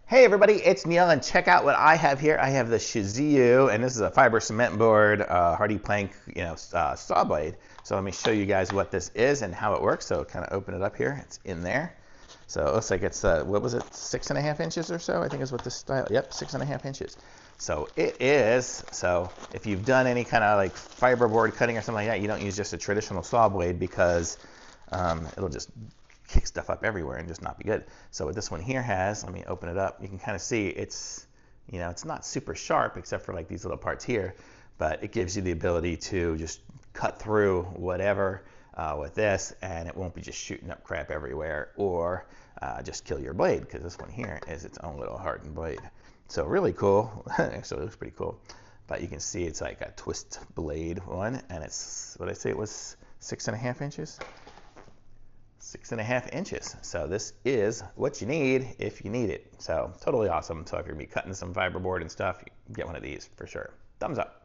Hey everybody, it's Neil, and check out what I have here. I have the Shuziyu, and this is a fiber cement board, hardy plank, saw blade. So let me show you guys what this is and how it works. So kind of open it up here. It's in there. So it looks like it's what was it, 6.5 inches or so? I think is what this style. Yep, 6.5 inches. So it is. So if you've done any kind of like fiberboard cutting or something like that, you don't use just a traditional saw blade because it'll just kick stuff up everywhere and just not be good. So what this one here has, let me open it up. You can kind of see it's not super sharp except for like these little parts here, but it gives you the ability to just cut through whatever with this, and it won't be just shooting up crap everywhere or just kill your blade, because this one here is its own little hardened blade. So really cool. Actually, it looks pretty cool. But you can see it's like a twist blade one, and it's, what I say, it was 6.5 inches. 6.5 inches. So this is what you need if you need it. So totally awesome. So if you're gonna be cutting some fiberboard and stuff, you get one of these for sure. Thumbs up.